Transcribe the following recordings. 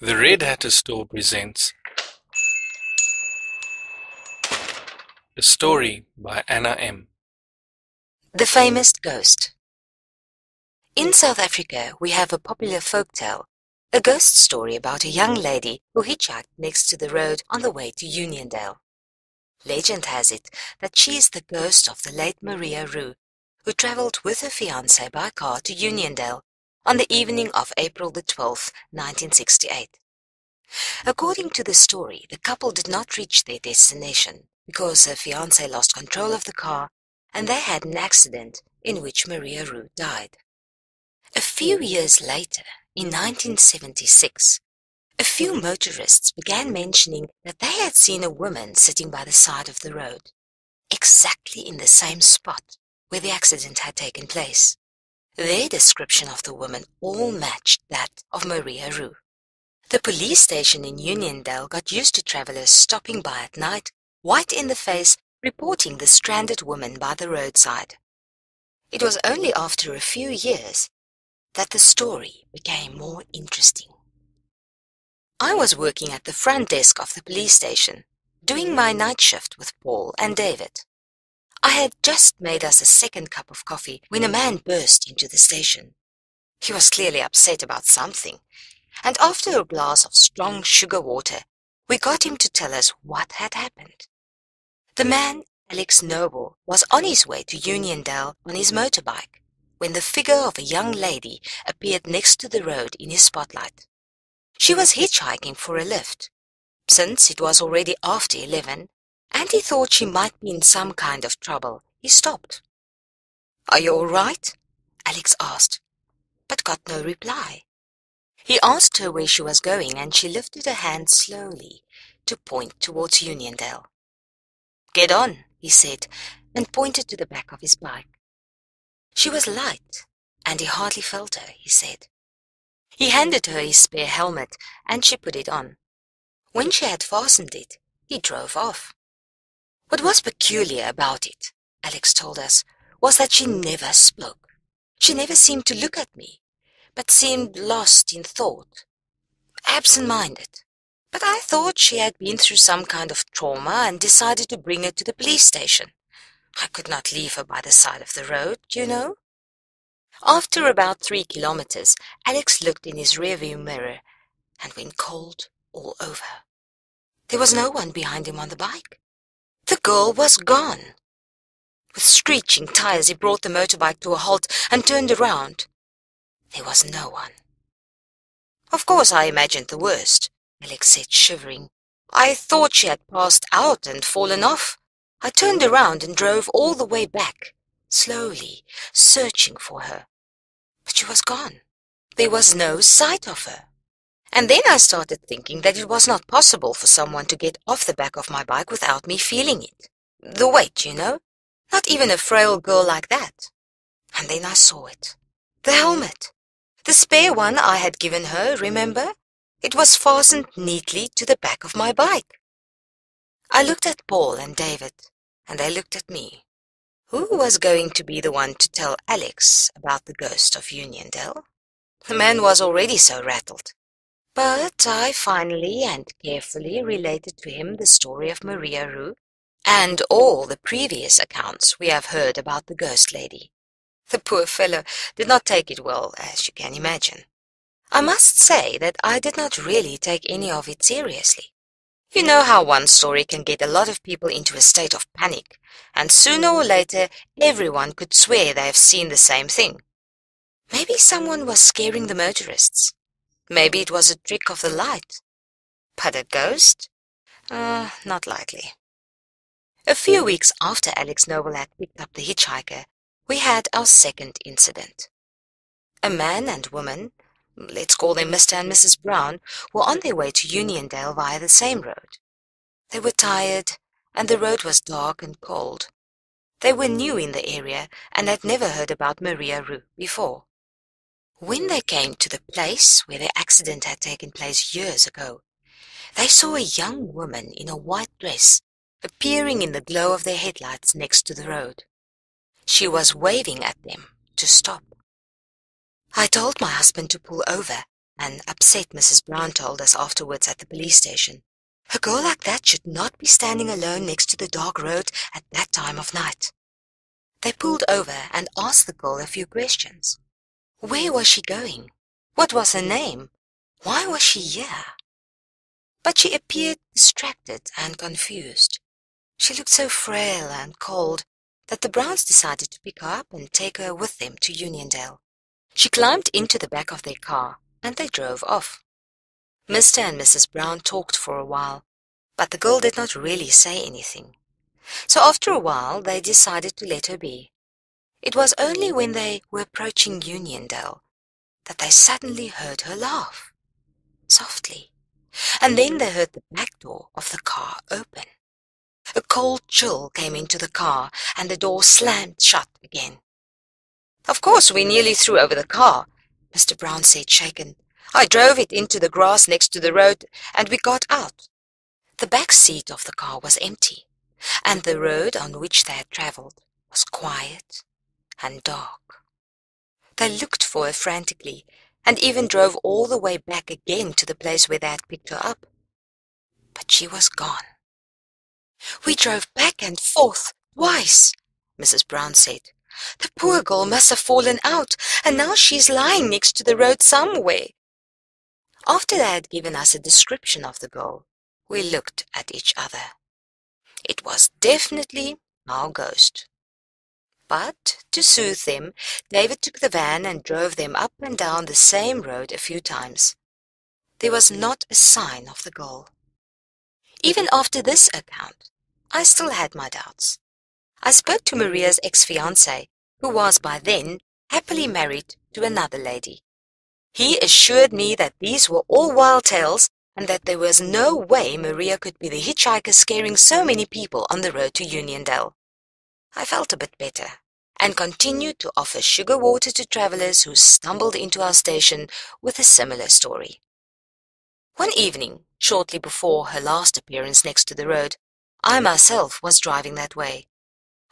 The Red Hatter Store presents a story by Anna M. The Famous Ghost. In South Africa, we have a popular folktale, a ghost story about a young lady who hitchhiked next to the road on the way to Uniondale. Legend has it that she is the ghost of the late Maria Roo, who travelled with her fiancé by car to Uniondale on the evening of April the 12th, 1968. According to the story, the couple did not reach their destination because her fiancé lost control of the car and they had an accident in which Maria Roo died. A few years later, in 1976, a few motorists began mentioning that they had seen a woman sitting by the side of the road, exactly in the same spot where the accident had taken place. Their description of the woman all matched that of Maria Roo. The police station in Uniondale got used to travellers stopping by at night, white in the face, reporting the stranded woman by the roadside. It was only after a few years that the story became more interesting. I was working at the front desk of the police station, doing my night shift with Paul and David. I had just made us a second cup of coffee when a man burst into the station. He was clearly upset about something, and after a glass of strong sugar water, we got him to tell us what had happened. The man, Alex Noble, was on his way to Uniondale on his motorbike when the figure of a young lady appeared next to the road in his spotlight. She was hitchhiking for a lift. Since it was already after 11, and he thought she might be in some kind of trouble, he stopped. "Are you all right?" Alex asked, but got no reply. He asked her where she was going, and she lifted her hand slowly to point towards Uniondale. "Get on," he said, and pointed to the back of his bike. She was light, and he hardly felt her, he said. He handed her his spare helmet, and she put it on. When she had fastened it, he drove off. What was peculiar about it, Alex told us, was that she never spoke. She never seemed to look at me, but seemed lost in thought, absent-minded. But I thought she had been through some kind of trauma and decided to bring her to the police station. I could not leave her by the side of the road, you know. After about 3 kilometers, Alex looked in his rearview mirror and went cold all over. There was no one behind him on the bike. The girl was gone. With screeching tires, he brought the motorbike to a halt and turned around. There was no one. "Of course I imagined the worst," Alex said, shivering. "I thought she had passed out and fallen off. I turned around and drove all the way back, slowly, searching for her. But she was gone. There was no sight of her. And then I started thinking that it was not possible for someone to get off the back of my bike without me feeling it. The weight, you know. Not even a frail girl like that. And then I saw it. The helmet. The spare one I had given her, remember? It was fastened neatly to the back of my bike." I looked at Paul and David, and they looked at me. Who was going to be the one to tell Alex about the ghost of Uniondale? The man was already so rattled. But I finally and carefully related to him the story of Maria Roo and all the previous accounts we have heard about the ghost lady. The poor fellow did not take it well, as you can imagine. I must say that I did not really take any of it seriously. You know how one story can get a lot of people into a state of panic, and sooner or later everyone could swear they have seen the same thing. Maybe someone was scaring the motorists. Maybe it was a trick of the light. But a ghost? Not likely. A few weeks after Alex Noble had picked up the hitchhiker, we had our second incident. A man and woman, let's call them Mr. and Mrs. Brown, were on their way to Uniondale via the same road. They were tired, and the road was dark and cold. They were new in the area and had never heard about Maria Roo before. When they came to the place where the accident had taken place years ago, they saw a young woman in a white dress appearing in the glow of their headlights next to the road. She was waving at them to stop. I told my husband to pull over, and upset Mrs. Brown told us afterwards at the police station. A girl like that should not be standing alone next to the dark road at that time of night. They pulled over and asked the girl a few questions. Where was she going? What was her name? Why was she here? But she appeared distracted and confused. She looked so frail and cold that the Browns decided to pick her up and take her with them to Uniondale. She climbed into the back of their car, and they drove off. Mr. and Mrs. Brown talked for a while, but the girl did not really say anything. So after a while they decided to let her be. It was only when they were approaching Uniondale that they suddenly heard her laugh, softly, and then they heard the back door of the car open. A cold chill came into the car, and the door slammed shut again. "Of course we nearly threw over the car," Mr. Brown said, shaken. "I drove it into the grass next to the road, and we got out." The back seat of the car was empty, and the road on which they had travelled was quiet and dark. They looked for her frantically, and even drove all the way back again to the place where they had picked her up. But she was gone. "We drove back and forth twice," Mrs. Brown said. "The poor girl must have fallen out, and now she's lying next to the road somewhere." After they had given us a description of the girl, we looked at each other. It was definitely our ghost. But to soothe them, David took the van and drove them up and down the same road a few times. There was not a sign of the girl. Even after this account, I still had my doubts. I spoke to Maria's ex-fiancé, who was by then happily married to another lady. He assured me that these were all wild tales and that there was no way Maria could be the hitchhiker scaring so many people on the road to Uniondale. I felt a bit better and continued to offer sugar water to travellers who stumbled into our station with a similar story. One evening, shortly before her last appearance next to the road, I myself was driving that way.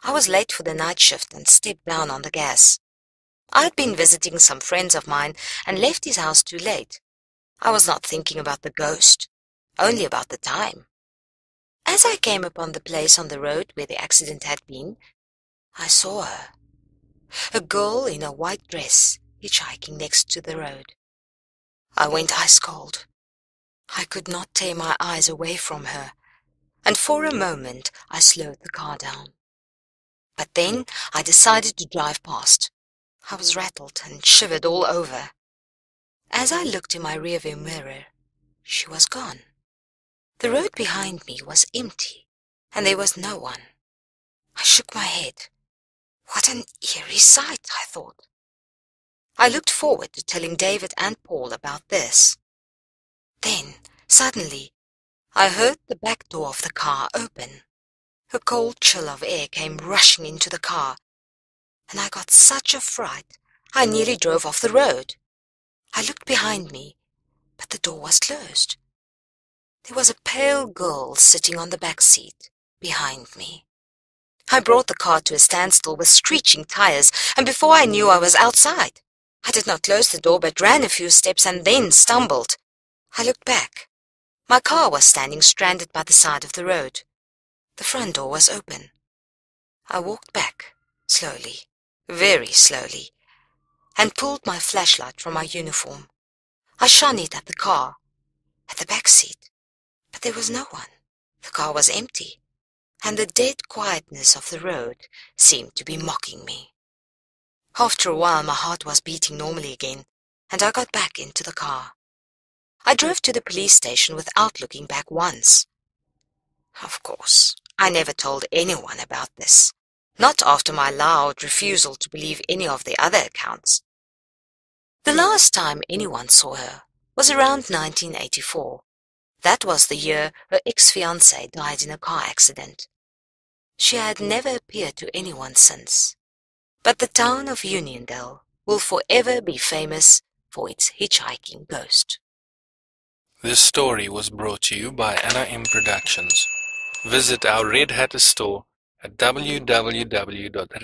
I was late for the night shift and stepped down on the gas. I had been visiting some friends of mine and left his house too late. I was not thinking about the ghost, only about the time. As I came upon the place on the road where the accident had been, I saw her. A girl in a white dress hitchhiking next to the road. I went ice cold. I could not tear my eyes away from her, and for a moment I slowed the car down. But then I decided to drive past. I was rattled and shivered all over. As I looked in my rearview mirror, she was gone. The road behind me was empty, and there was no one. I shook my head. What an eerie sight, I thought. I looked forward to telling David and Paul about this. Then, suddenly, I heard the back door of the car open. A cold chill of air came rushing into the car, and I got such a fright I nearly drove off the road. I looked behind me, but the door was closed. There was a pale girl sitting on the back seat behind me. I brought the car to a standstill with screeching tires, and before I knew I was outside. I did not close the door but ran a few steps and then stumbled. I looked back. My car was standing stranded by the side of the road. The front door was open. I walked back, slowly, very slowly, and pulled my flashlight from my uniform. I shone it at the car, at the back seat, but there was no one. The car was empty, and the dead quietness of the road seemed to be mocking me. After a while my heart was beating normally again, and I got back into the car. I drove to the police station without looking back once. Of course, I never told anyone about this, not after my loud refusal to believe any of the other accounts. The last time anyone saw her was around 1984. That was the year her ex-fiancé died in a car accident. She had never appeared to anyone since. But the town of Uniondale will forever be famous for its hitchhiking ghost. This story was brought to you by Anna M Productions. Visit our Red Hatter store at www.redhatter.co.za.